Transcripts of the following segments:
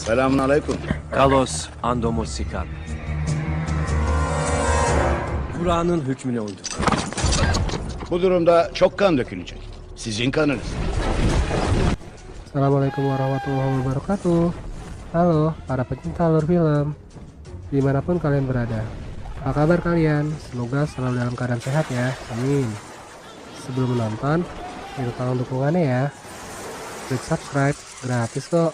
Selamünaleyküm. Kalos Andomosikan. Kur'an'ın hükmüne uyduk. Bu durumda çok kan dökülecek. Sizin kanınız. Assalamualaikum warahmatullahi wabarakatuh. Halo para pecinta alur film, dimanapun kalian berada. Apa kabar kalian? Semoga selalu dalam keadaan sehat ya, amin. Sebelum menonton, jangan tolong dukungannya ya. Klik subscribe, gratis kok.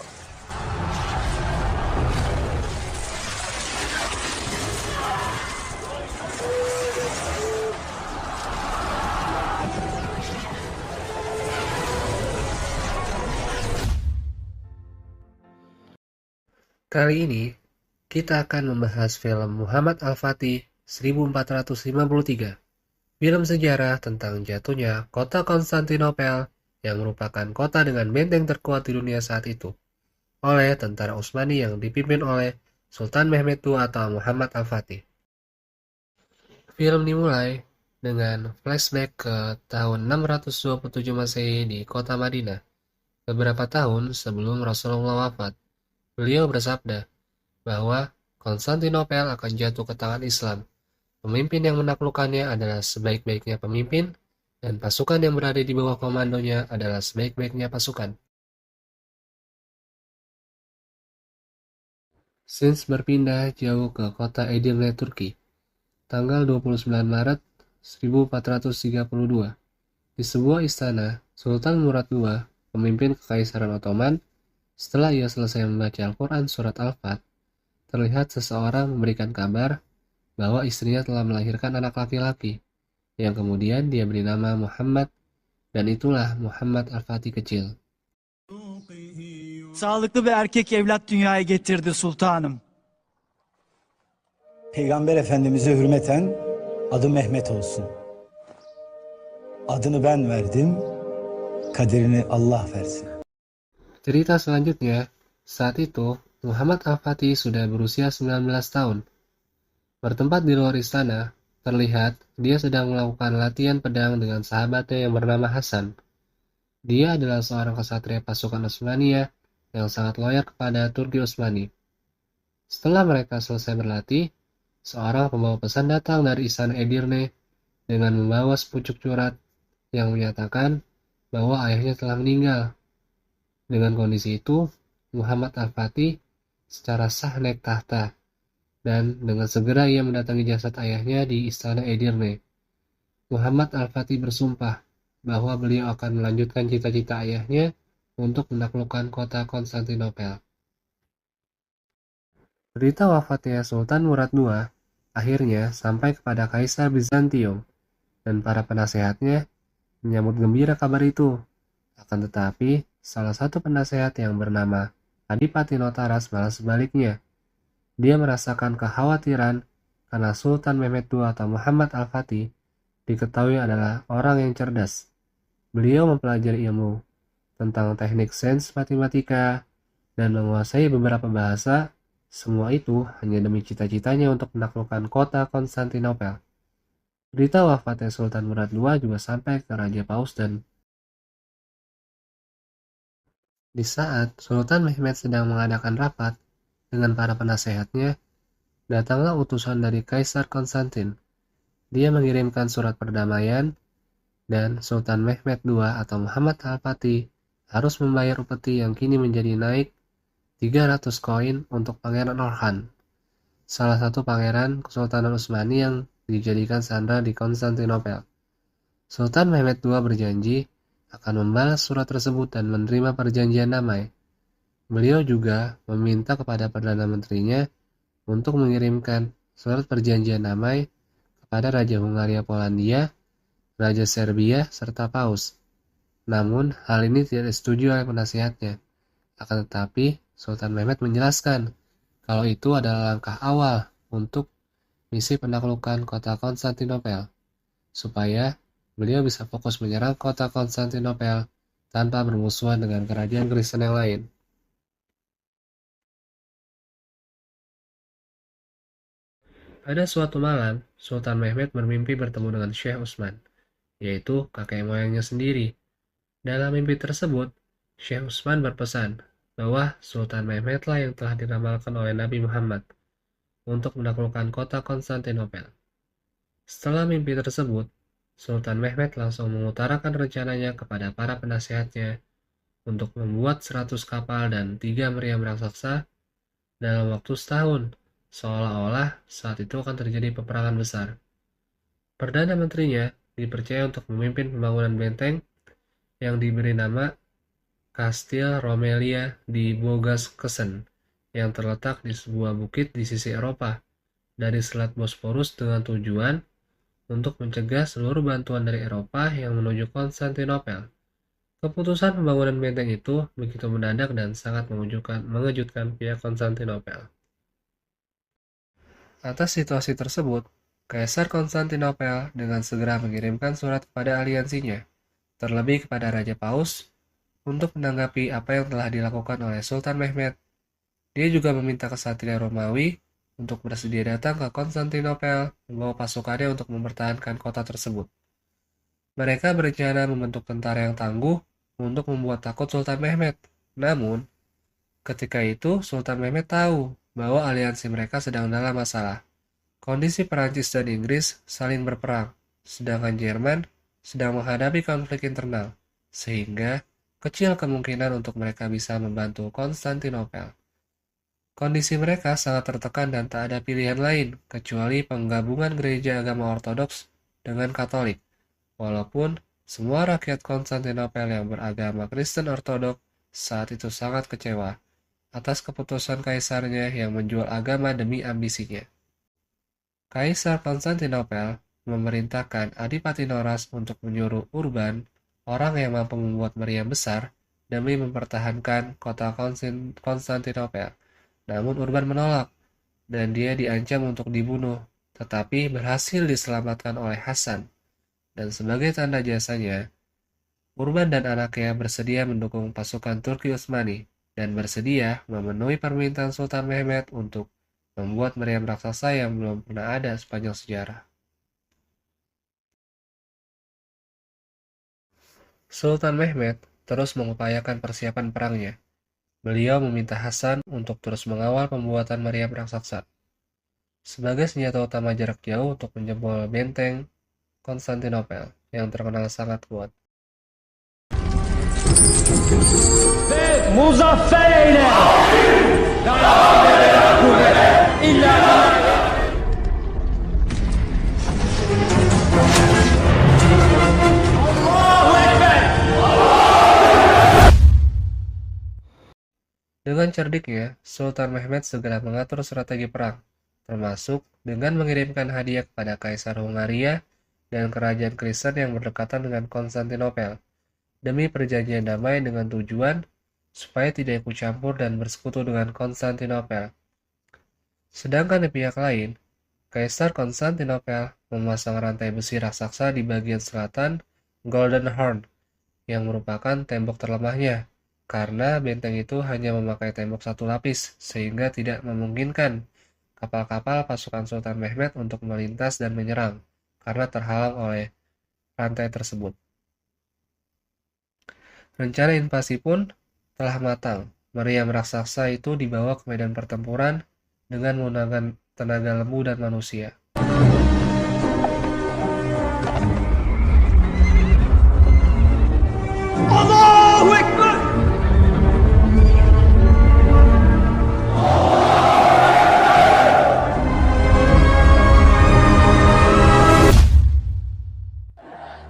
Kali ini, kita akan membahas film Muhammad Al-Fatih 1453. Film sejarah tentang jatuhnya kota Konstantinopel yang merupakan kota dengan benteng terkuat di dunia saat itu oleh tentara Utsmani yang dipimpin oleh Sultan Mehmed II atau Muhammad Al-Fatih. Film dimulai dengan flashback ke tahun 627 Masehi di kota Madinah, beberapa tahun sebelum Rasulullah wafat. Beliau bersabda bahwa Konstantinopel akan jatuh ke tangan Islam. Pemimpin yang menaklukkannya adalah sebaik-baiknya pemimpin, dan pasukan yang berada di bawah komandonya adalah sebaik-baiknya pasukan. Sins berpindah jauh ke kota Edirne, Turki, tanggal 29 Maret 1432. Di sebuah istana, Sultan Murad II, pemimpin Kekaisaran Ottoman, setelah ia selesai membaca Al-Quran surat Al-Fat, terlihat seseorang memberikan kabar bahwa istrinya telah melahirkan anak laki-laki, yang kemudian dia beri nama Muhammad, dan itulah Muhammad Al-Fatih kecil. Sağlıklı bir erkek evlat dünyaya getirdi sultanım. Peygamber Efendimiz'e hürmeten adı Mehmet olsun. Adını ben verdim, kaderini Allah versin. Cerita selanjutnya, saat itu Muhammad Al-Fatih sudah berusia 19 tahun. Bertempat di luar istana, terlihat dia sedang melakukan latihan pedang dengan sahabatnya yang bernama Hasan. Dia adalah seorang kesatria pasukan Utsmaniyah yang sangat loyal kepada Turki Utsmani. Setelah mereka selesai berlatih, seorang pembawa pesan datang dari istana Edirne dengan membawa sepucuk surat yang menyatakan bahwa ayahnya telah meninggal. Dengan kondisi itu, Muhammad Al-Fatih secara sah naik tahta, dan dengan segera ia mendatangi jasad ayahnya di istana Edirne. Muhammad Al-Fatih bersumpah bahwa beliau akan melanjutkan cita-cita ayahnya untuk menaklukkan kota Konstantinopel. Berita wafatnya Sultan Murad II akhirnya sampai kepada Kaisar Bizantium, dan para penasehatnya menyambut gembira kabar itu. Akan tetapi, salah satu penasehat yang bernama Adipati Notaras malah sebaliknya. Dia merasakan kekhawatiran karena Sultan Mehmed II atau Muhammad Al-Fatih diketahui adalah orang yang cerdas. Beliau mempelajari ilmu tentang teknik sains matematika dan menguasai beberapa bahasa. Semua itu hanya demi cita-citanya untuk menaklukkan kota Konstantinopel. Berita wafatnya Sultan Murad II juga sampai ke Raja Paus, dan di saat Sultan Mehmed sedang mengadakan rapat dengan para penasehatnya, datanglah utusan dari Kaisar Konstantin. Dia mengirimkan surat perdamaian, dan Sultan Mehmed II atau Muhammad Al-Fatih harus membayar upeti yang kini menjadi naik 300 koin untuk Pangeran Orhan, salah satu pangeran Kesultanan Utsmani yang dijadikan sandra di Konstantinopel. Sultan Mehmed II berjanji akan membalas surat tersebut dan menerima perjanjian damai. Beliau juga meminta kepada Perdana Menterinya untuk mengirimkan surat perjanjian damai kepada Raja Hungaria Polandia, Raja Serbia, serta Paus. Namun, hal ini tidak disetujui oleh penasihatnya. Akan tetapi, Sultan Mehmed menjelaskan kalau itu adalah langkah awal untuk misi penaklukan kota Konstantinopel, supaya beliau bisa fokus menyerang kota Konstantinopel tanpa bermusuhan dengan kerajaan Kristen yang lain. Pada suatu malam, Sultan Mehmed bermimpi bertemu dengan Syekh Utsman, yaitu kakek moyangnya sendiri. Dalam mimpi tersebut, Syekh Utsman berpesan bahwa Sultan Mehmet lah yang telah diramalkan oleh Nabi Muhammad untuk menaklukkan kota Konstantinopel. Setelah mimpi tersebut, Sultan Mehmet langsung mengutarakan rencananya kepada para penasehatnya untuk membuat 100 kapal dan 3 meriam raksasa dalam waktu setahun, seolah-olah saat itu akan terjadi peperangan besar. Perdana Menterinya dipercaya untuk memimpin pembangunan benteng yang diberi nama Kastil Romelia di Bogaskesen yang terletak di sebuah bukit di sisi Eropa dari Selat Bosporus dengan tujuan untuk mencegah seluruh bantuan dari Eropa yang menuju Konstantinopel. Keputusan pembangunan benteng itu begitu mendadak dan sangat mengejutkan pihak Konstantinopel. Atas situasi tersebut, Kaisar Konstantinopel dengan segera mengirimkan surat kepada aliansinya, terlebih kepada Raja Paus, untuk menanggapi apa yang telah dilakukan oleh Sultan Mehmet. Dia juga meminta kesatria Romawi untuk bersedia datang ke Konstantinopel membawa pasukannya untuk mempertahankan kota tersebut. Mereka berencana membentuk tentara yang tangguh untuk membuat takut Sultan Mehmet. Namun, ketika itu Sultan Mehmet tahu bahwa aliansi mereka sedang dalam masalah. Kondisi Perancis dan Inggris saling berperang, sedangkan Jerman sedang menghadapi konflik internal, sehingga kecil kemungkinan untuk mereka bisa membantu Konstantinopel. Kondisi mereka sangat tertekan dan tak ada pilihan lain kecuali penggabungan gereja agama Ortodoks dengan Katolik, walaupun semua rakyat Konstantinopel yang beragama Kristen Ortodoks saat itu sangat kecewa atas keputusan kaisarnya yang menjual agama demi ambisinya. Kaisar Konstantinopel memerintahkan Adipati Noras untuk menyuruh Urban, orang yang mampu membuat meriam besar, demi mempertahankan kota Konstantinopel. Namun Urban menolak, dan dia diancam untuk dibunuh, tetapi berhasil diselamatkan oleh Hasan. Dan sebagai tanda jasanya, Urban dan anaknya bersedia mendukung pasukan Turki Utsmani, dan bersedia memenuhi permintaan Sultan Mehmet untuk membuat meriam raksasa yang belum pernah ada sepanjang sejarah. Sultan Mehmet terus mengupayakan persiapan perangnya. Beliau meminta Hasan untuk terus mengawal pembuatan meriam raksasa sebagai senjata utama jarak jauh untuk menjebol benteng Konstantinopel yang terkenal sangat kuat. Muzaffer eyle! Dengan cerdiknya, Sultan Mehmet segera mengatur strategi perang, termasuk dengan mengirimkan hadiah kepada Kaisar Hungaria dan kerajaan Kristen yang berdekatan dengan Konstantinopel, demi perjanjian damai dengan tujuan supaya tidak ikut campur dan bersekutu dengan Konstantinopel. Sedangkan di pihak lain, Kaisar Konstantinopel memasang rantai besi raksasa di bagian selatan Golden Horn, yang merupakan tembok terlemahnya, karena benteng itu hanya memakai tembok satu lapis, sehingga tidak memungkinkan kapal-kapal pasukan Sultan Mehmet untuk melintas dan menyerang, karena terhalang oleh rantai tersebut. Rencana invasi pun telah matang. Meriam raksasa itu dibawa ke medan pertempuran dengan menggunakan tenaga lembu dan manusia. Allahu Ekber!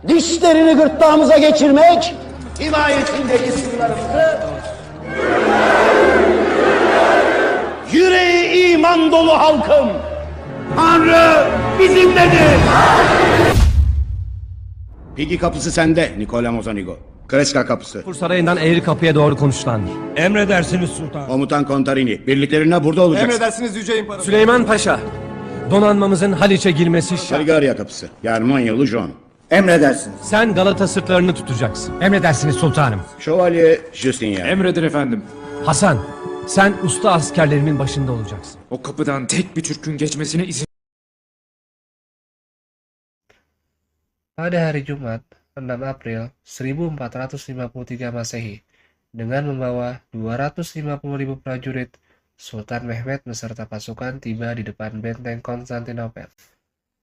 Dişlerini gırtlağımıza geçirmek, himayetindeki sınırlarımızı, yüreği iman dolu halkım, Tanrı bizimledir. Pigi kapısı sende Nikola Mozanigo. Kreska kapısı. Sarayından Eğri Kapı'ya doğru konuşlandır. Emredersiniz sultanım. Komutan Kontarini. Birliklerine burada olacaksın. Emredersiniz Yüce İmparator. Süleyman Paşa, donanmamızın Haliç'e girmesi şart. Bulgarya kapısı. Germanyalı John. Emredersiniz. Sen Galata sırtlarını tutacaksın. Emredersiniz sultanım. Şövalye Justinian. Emredin efendim. Hasan, sen usta askerlerimin başında olacaksın. O kapıdan tek bir Türk'ün geçmesine izin... Pada hari Jumat, 6 April 1453 Masehi, Dengan membawa 250.000 prajurit, Sultan Mehmed beserta pasukan tiba di depan benteng Konstantinopel.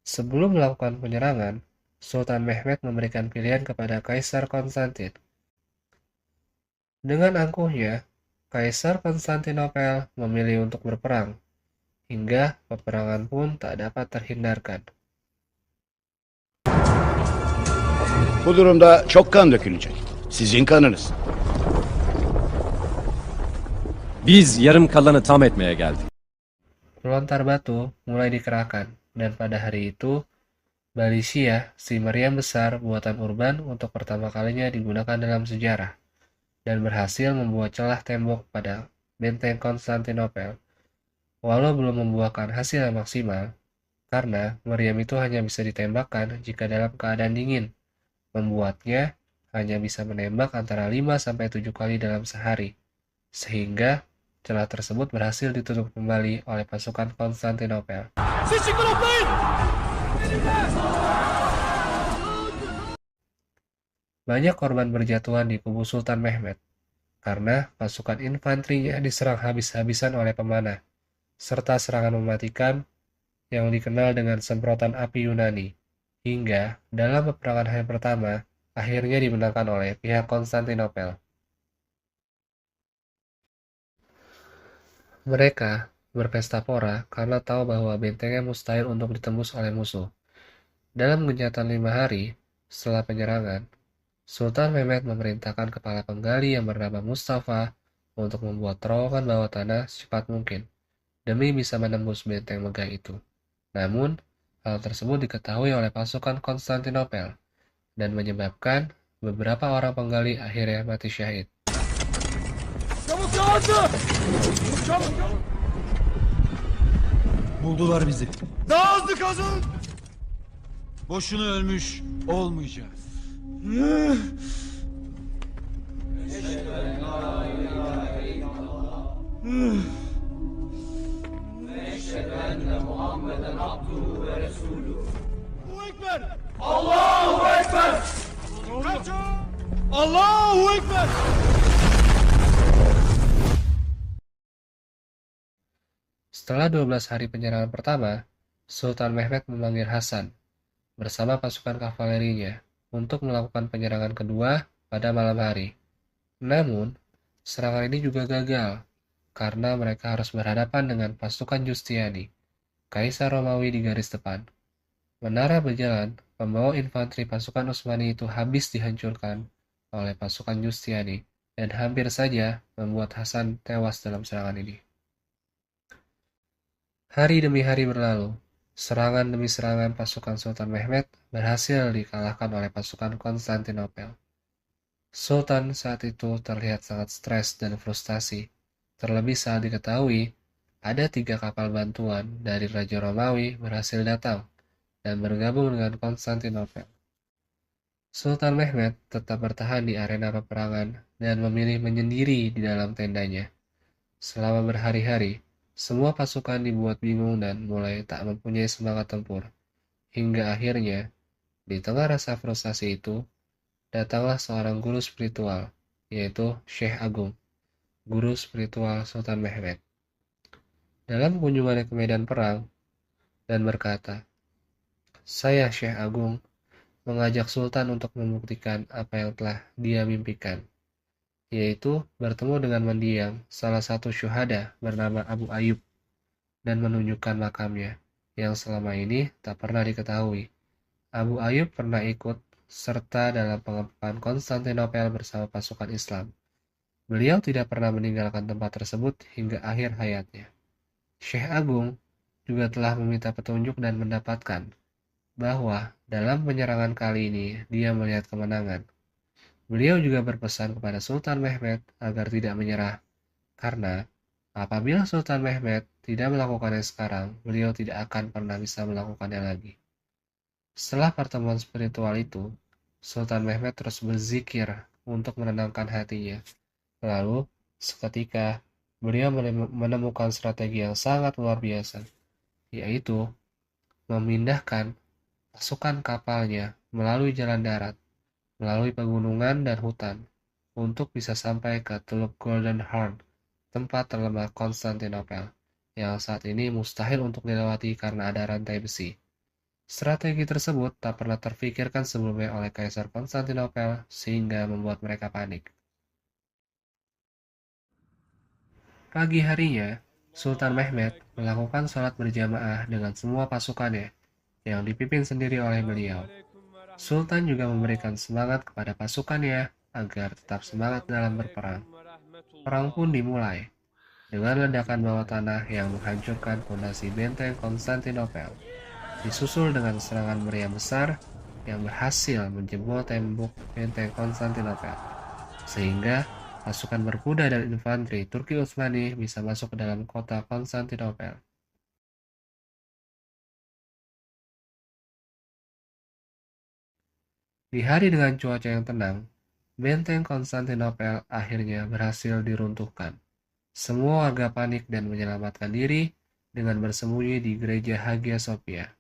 Sebelum melakukan penyerangan, Sultan Mehmed memberikan pilihan kepada Kaisar Konstantin. Dengan angkuhnya, Kaisar Konstantinopel memilih untuk berperang, hingga peperangan pun tak dapat terhindarkan. Bu durumda çok kan dökülecek. Sizin kanınız. Biz yarım kalanı tam etmeye geldik. Pelontar batu mulai dikerahkan, dan pada hari itu, Balisia, si meriam besar buatan Urban untuk pertama kalinya digunakan dalam sejarah, dan berhasil membuat celah tembok pada benteng Konstantinopel. Walau belum membuahkan hasil yang maksimal, karena meriam itu hanya bisa ditembakkan jika dalam keadaan dingin, membuatnya hanya bisa menembak antara 5-7 kali dalam sehari, sehingga celah tersebut berhasil ditutup kembali oleh pasukan Konstantinopel. Banyak korban berjatuhan di kubu Sultan Mehmed, karena pasukan infanterinya diserang habis-habisan oleh pemanah, serta serangan mematikan yang dikenal dengan semprotan api Yunani, hingga dalam peperangan hari pertama akhirnya dimenangkan oleh pihak Konstantinopel. Mereka berpesta pora karena tahu bahwa bentengnya mustahil untuk ditembus oleh musuh. Dalam genjatan 5 hari setelah penyerangan, Sultan Mehmed memerintahkan kepala penggali yang bernama Mustafa untuk membuat terowongan bawah tanah secepat mungkin, demi bisa menembus benteng megah itu. Namun, hal tersebut diketahui oleh pasukan Konstantinopel, dan menyebabkan beberapa orang penggali akhirnya mati syahid. Buldular bizi. Daha hızlı kazın. Boşuna ölmüş olmayacağız. Allahu Ekber. Allahu Ekber. Allahu Ekber. Setelah 12 hari penyerangan pertama, Sultan Mehmed memanggil Hasan bersama pasukan kavalerinya untuk melakukan penyerangan kedua pada malam hari. Namun, serangan ini juga gagal karena mereka harus berhadapan dengan pasukan Justiani, Kaisar Romawi di garis depan. Menara berjalan, pembawa infanteri pasukan Utsmani itu habis dihancurkan oleh pasukan Justiani dan hampir saja membuat Hasan tewas dalam serangan ini. Hari demi hari berlalu, serangan demi serangan pasukan Sultan Mehmed berhasil dikalahkan oleh pasukan Konstantinopel. Sultan saat itu terlihat sangat stres dan frustasi, terlebih saat diketahui ada 3 kapal bantuan dari Raja Romawi berhasil datang dan bergabung dengan Konstantinopel. Sultan Mehmed tetap bertahan di arena peperangan dan memilih menyendiri di dalam tendanya. Selama berhari-hari, semua pasukan dibuat bingung dan mulai tak mempunyai semangat tempur. Hingga akhirnya, di tengah rasa frustasi itu, datanglah seorang guru spiritual, yaitu Syekh Agung, guru spiritual Sultan Mehmed. Dalam kunjungannya ke medan perang, dan berkata, "Saya Syekh Agung mengajak Sultan untuk membuktikan apa yang telah dia mimpikan, yaitu bertemu dengan mendiang salah satu syuhada bernama Abu Ayyub dan menunjukkan makamnya yang selama ini tak pernah diketahui. Abu Ayyub pernah ikut serta dalam pengepungan Konstantinopel bersama pasukan Islam. Beliau tidak pernah meninggalkan tempat tersebut hingga akhir hayatnya." Syekh Agung juga telah meminta petunjuk dan mendapatkan bahwa dalam penyerangan kali ini dia melihat kemenangan. Beliau juga berpesan kepada Sultan Mehmed agar tidak menyerah, karena apabila Sultan Mehmed tidak melakukannya sekarang, beliau tidak akan pernah bisa melakukannya lagi. Setelah pertemuan spiritual itu, Sultan Mehmed terus berzikir untuk menenangkan hatinya. Lalu, seketika, beliau menemukan strategi yang sangat luar biasa, yaitu memindahkan pasukan kapalnya melalui jalan darat, melalui pegunungan dan hutan, untuk bisa sampai ke Teluk Golden Horn, tempat terlemah Konstantinopel, yang saat ini mustahil untuk dilewati karena ada rantai besi. Strategi tersebut tak pernah terfikirkan sebelumnya oleh Kaisar Konstantinopel sehingga membuat mereka panik. Pagi harinya, Sultan Mehmed melakukan sholat berjamaah dengan semua pasukannya yang dipimpin sendiri oleh beliau. Sultan juga memberikan semangat kepada pasukannya agar tetap semangat dalam berperang. Perang pun dimulai dengan ledakan bawah tanah yang menghancurkan fondasi benteng Konstantinopel, disusul dengan serangan meriam besar yang berhasil menjebol tembok benteng Konstantinopel, sehingga pasukan berkuda dan infanteri Turki Utsmani bisa masuk ke dalam kota Konstantinopel. Di hari dengan cuaca yang tenang, benteng Konstantinopel akhirnya berhasil diruntuhkan. Semua warga panik dan menyelamatkan diri dengan bersembunyi di gereja Hagia Sophia.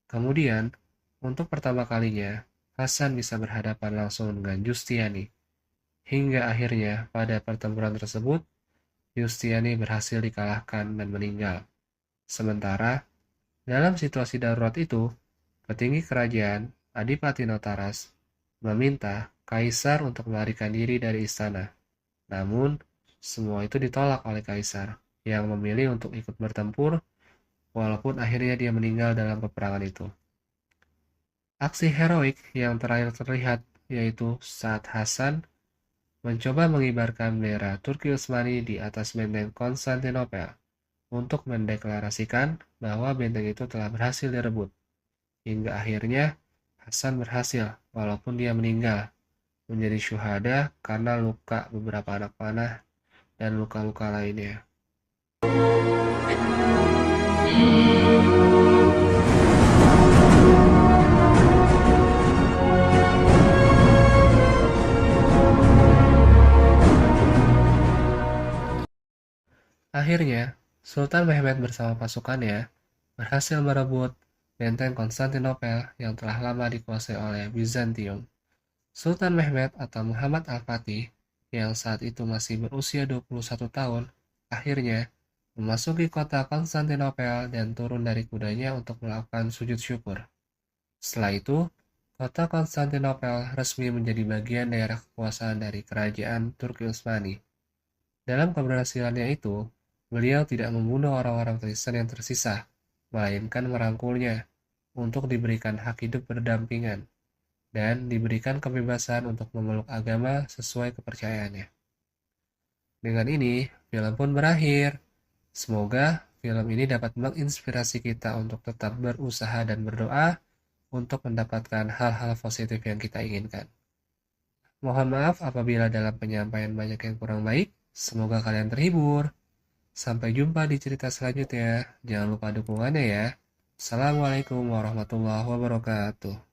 Kemudian, untuk pertama kalinya, Hasan bisa berhadapan langsung dengan Giustiani. Hingga akhirnya pada pertempuran tersebut, Giustiani berhasil dikalahkan dan meninggal. Sementara, dalam situasi darurat itu, petinggi kerajaan, Adipati Notaras, meminta Kaisar untuk melarikan diri dari istana. Namun, semua itu ditolak oleh Kaisar, yang memilih untuk ikut bertempur, walaupun akhirnya dia meninggal dalam peperangan itu. Aksi heroik yang terakhir terlihat yaitu saat Hasan mencoba mengibarkan bendera Turki Utsmani di atas benteng Konstantinopel untuk mendeklarasikan bahwa benteng itu telah berhasil direbut. Hingga akhirnya Hasan berhasil walaupun dia meninggal menjadi syuhada karena luka beberapa anak panah dan luka-luka lainnya. Akhirnya, Sultan Mehmed bersama pasukannya berhasil merebut benteng Konstantinopel yang telah lama dikuasai oleh Bizantium. Sultan Mehmed atau Muhammad Al-Fatih yang saat itu masih berusia 21 tahun, akhirnya memasuki kota Konstantinopel dan turun dari kudanya untuk melakukan sujud syukur. Setelah itu, kota Konstantinopel resmi menjadi bagian daerah kekuasaan dari kerajaan Turki Utsmani. Dalam keberhasilannya itu, beliau tidak membunuh orang-orang Kristen yang tersisa, melainkan merangkulnya untuk diberikan hak hidup berdampingan dan diberikan kebebasan untuk memeluk agama sesuai kepercayaannya. Dengan ini, film pun berakhir. Semoga film ini dapat menginspirasi kita untuk tetap berusaha dan berdoa untuk mendapatkan hal-hal positif yang kita inginkan. Mohon maaf apabila dalam penyampaian banyak yang kurang baik. Semoga kalian terhibur. Sampai jumpa di cerita selanjutnya. Jangan lupa dukungannya ya. Assalamualaikum warahmatullahi wabarakatuh.